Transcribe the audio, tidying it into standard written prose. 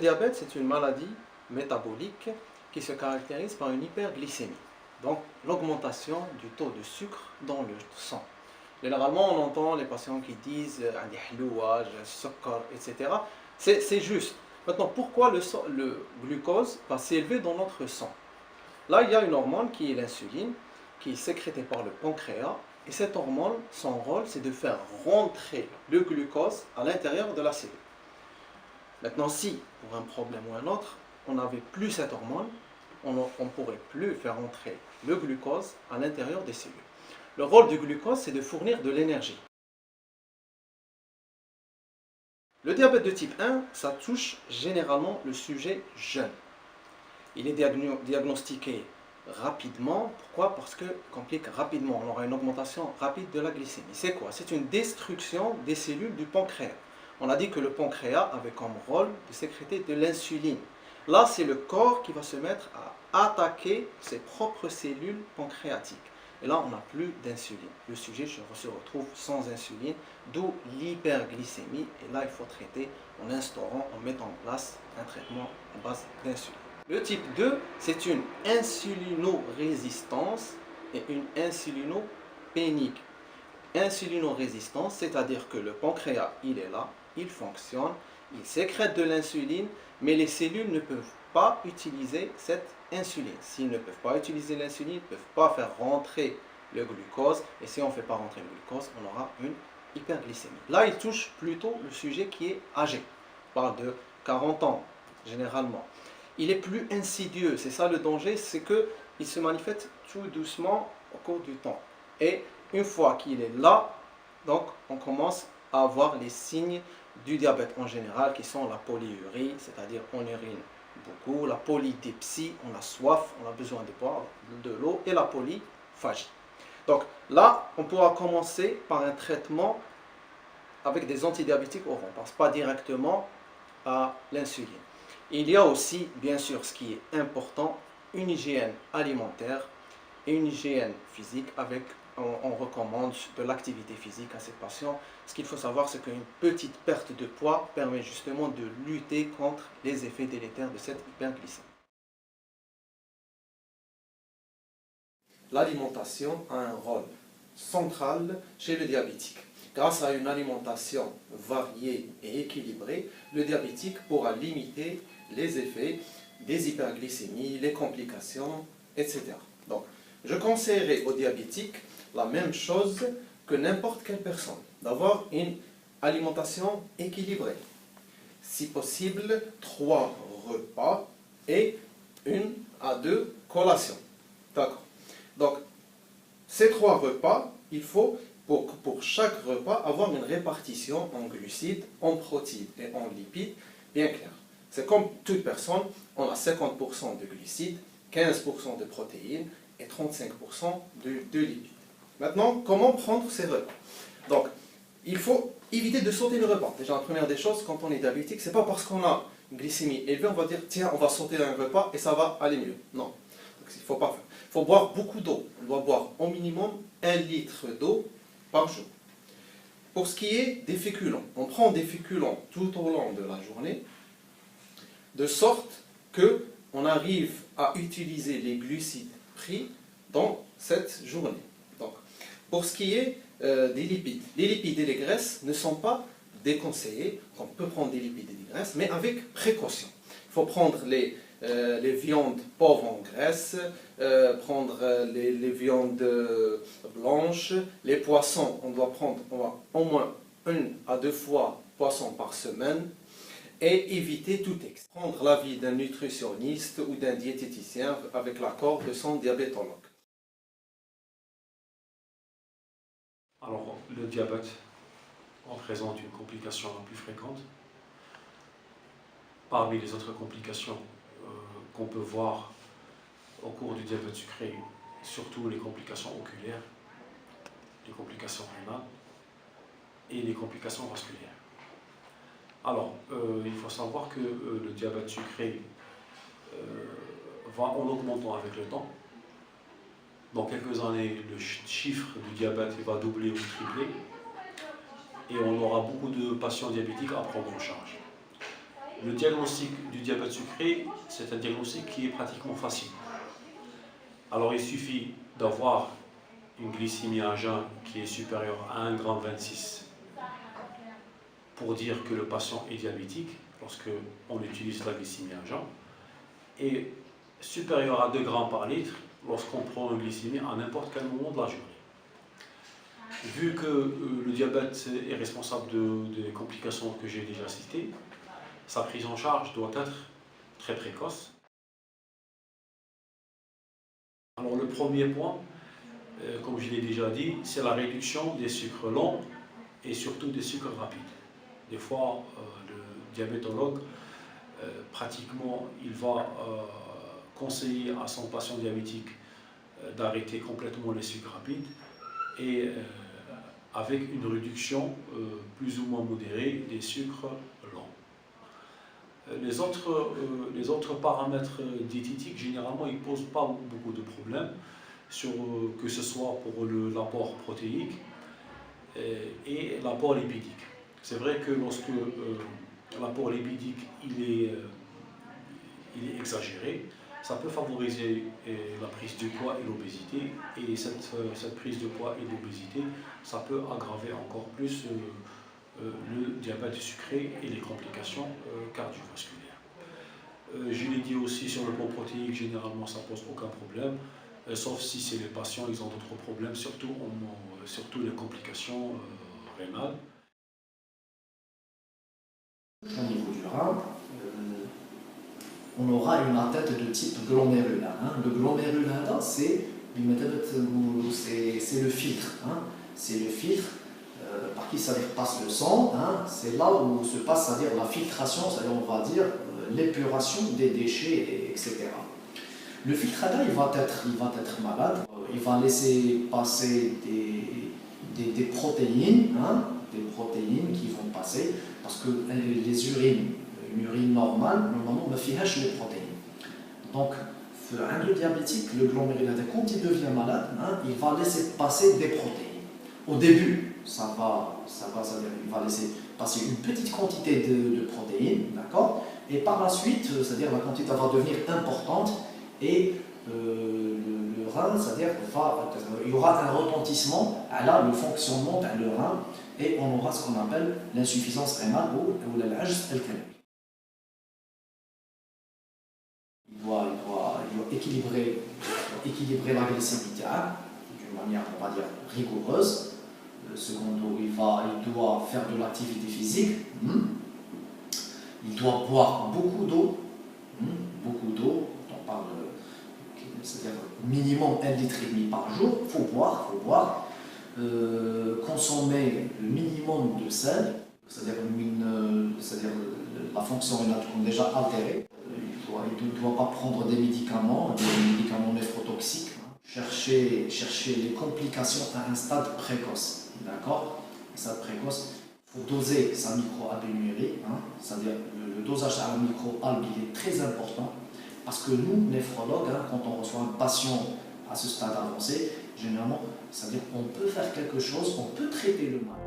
diabète, c'est une maladie métabolique qui se caractérise par une hyperglycémie, donc l'augmentation du taux de sucre dans le sang. Généralement, on entend les patients qui disent etc. C'est juste. Maintenant, pourquoi le glucose va s'élever dans notre sang? Là, il y a une hormone qui est l'insuline, qui est sécrétée par le pancréas. Et cette hormone, son rôle, c'est de faire rentrer le glucose à l'intérieur de la cellule. Maintenant, si, pour un problème ou un autre, on n'avait plus cette hormone, on ne pourrait plus faire rentrer le glucose à l'intérieur des cellules. Le rôle du glucose, c'est de fournir de l'énergie. Le diabète de type 1, ça touche généralement le sujet jeune. Il est diagnostiqué rapidement. Pourquoi? Parce que complique rapidement. On aura une augmentation rapide de la glycémie. C'est quoi? C'est une destruction des cellules du pancréas. On a dit que le pancréas avait comme rôle de sécréter de l'insuline. Là, c'est le corps qui va se mettre à attaquer ses propres cellules pancréatiques. Et là, on n'a plus d'insuline. Le sujet se retrouve sans insuline, d'où l'hyperglycémie. Et là, il faut traiter en instaurant, en mettant en place un traitement en base d'insuline. Le type 2, c'est une insulinorésistance et une insulinopénique. Insulinorésistance, c'est-à-dire que le pancréas, il est là, il fonctionne, il sécrète de l'insuline, mais les cellules ne peuvent pas utiliser cette insuline. S'ils ne peuvent pas utiliser l'insuline, ils ne peuvent pas faire rentrer le glucose, et si on ne fait pas rentrer le glucose, on aura une hyperglycémie. Là, il touche plutôt le sujet qui est âgé. On parle de 40 ans, généralement. Il est plus insidieux, c'est ça le danger, c'est qu'il se manifeste tout doucement au cours du temps. Et une fois qu'il est là, donc on commence à avoir les signes du diabète en général qui sont la polyurie, c'est-à-dire on urine beaucoup, la polydipsie, on a soif, on a besoin de boire de l'eau, et la polyphagie. Donc là, on pourra commencer par un traitement avec des antidiabétiques oraux, on ne passe pas directement à l'insuline. Il y a aussi, bien sûr, ce qui est important, une hygiène alimentaire et une hygiène physique avec, on recommande de l'activité physique à ces patients. Ce qu'il faut savoir, c'est qu'une petite perte de poids permet justement de lutter contre les effets délétères de cette hyperglycémie. L'alimentation a un rôle central chez le diabétique. Grâce à une alimentation variée et équilibrée, le diabétique pourra limiter les effets des hyperglycémies, les complications, etc. Donc, je conseillerais aux diabétiques la même chose que n'importe quelle personne, d'avoir une alimentation équilibrée. Si possible, 3 repas et 1 à 2 collations. D'accord. Donc, ces 3 repas, il faut pour chaque repas avoir une répartition en glucides, en protéines et en lipides bien claire. C'est comme toute personne, on a 50% de glucides, 15% de protéines et 35% de lipides. Maintenant, comment prendre ces repas? Donc, il faut éviter de sauter le repas. Déjà, la première des choses, quand on est diabétique, c'est pas parce qu'on a une glycémie élevée, on va dire, tiens, on va sauter un repas et ça va aller mieux. Non, donc, il ne faut pas faire. Il faut boire beaucoup d'eau. On doit boire au minimum 1 litre d'eau par jour. Pour ce qui est des féculents, on prend des féculents tout au long de la journée, de sorte qu'on arrive à utiliser les glucides pris dans cette journée. Donc, pour ce qui est des lipides, les lipides et les graisses ne sont pas déconseillés. On peut prendre des lipides et des graisses, mais avec précaution. Il faut prendre les viandes pauvres en graisse, prendre les viandes blanches, les poissons, on doit prendre au moins 1 à 2 fois poisson par semaine, et éviter tout excès. Prendre l'avis d'un nutritionniste ou d'un diététicien avec l'accord de son diabétologue. Alors, le diabète représente une complication la plus fréquente. Parmi les autres complications qu'on peut voir au cours du diabète sucré, surtout les complications oculaires, les complications rénales et les complications vasculaires. Alors, il faut savoir que le diabète sucré va en augmentant avec le temps. Dans quelques années, le chiffre du diabète va doubler ou tripler et on aura beaucoup de patients diabétiques à prendre en charge. Le diagnostic du diabète sucré, c'est un diagnostic qui est pratiquement facile. Alors il suffit d'avoir une glycémie à jeun qui est supérieure à 1,26 g pour dire que le patient est diabétique lorsque on utilise la glycémie à jeun, et supérieure à 2 grammes par litre lorsqu'on prend une glycémie à n'importe quel moment de la journée. Vu que le diabète est responsable des complications que j'ai déjà citées, sa prise en charge doit être très précoce. Alors le premier point, comme je l'ai déjà dit, c'est la réduction des sucres lents et surtout des sucres rapides. Des fois, le diabétologue, pratiquement, il va conseiller à son patient diabétique d'arrêter complètement les sucres rapides et avec une réduction plus ou moins modérée des sucres lents. Les autres paramètres diététiques, généralement, ils ne posent pas beaucoup de problèmes, que ce soit pour l'apport protéique et l'apport lipidique. C'est vrai que lorsque l'apport lipidique il est exagéré, ça peut favoriser la prise de poids et l'obésité, et cette prise de poids et l'obésité, ça peut aggraver encore plus le diabète sucré et les complications cardiovasculaires. Je l'ai dit aussi, sur le plan protéique, généralement ça ne pose aucun problème, sauf si c'est les patients, ils ont d'autres problèmes, surtout les complications rénales. Au niveau du rein, on aura une atteinte de type glomérulin. Le glomérulin, c'est le filtre. C'est le filtre par qui ça passe le sang. C'est là où se passe, c'est-à-dire la filtration, c'est-à-dire on va dire l'épuration des déchets, etc. Le filtre il va être malade. Il va laisser passer des protéines, des protéines qui vont passer, parce que les urines, une urine normale, normalement, ne fait les protéines. Donc, un diabétique, le glomérulin, quand il devient malade, il va laisser passer des protéines. Au début, c'est-à-dire il va laisser passer une petite quantité de protéines, d'accord? Et par la suite, c'est-à-dire la quantité va devenir importante et le rein, c'est-à-dire il y aura un retentissement à le fonctionnement du rein, et on aura ce qu'on appelle l'insuffisance rénale ou l'ajz al-kalawi. Il doit équilibrer la glycémie d'une manière, on va dire, rigoureuse. Secondo, il doit faire de l'activité physique. Il doit boire beaucoup d'eau. On parle, c'est-à-dire minimum 1,5 litre par jour. Il faut boire. Consommer le minimum de sel, c'est-à-dire la fonction rénale est déjà altérée. Il ne doit pas prendre des médicaments néphrotoxiques. Chercher les complications à un stade précoce. D'accord? Un stade précoce, il faut doser sa microalbuminurie, c'est-à-dire le dosage à la microalbe est très important, parce que nous, néphrologues, quand on reçoit un patient à ce stade avancé, généralement, c'est-à-dire qu'on peut faire quelque chose, on peut traiter le mal.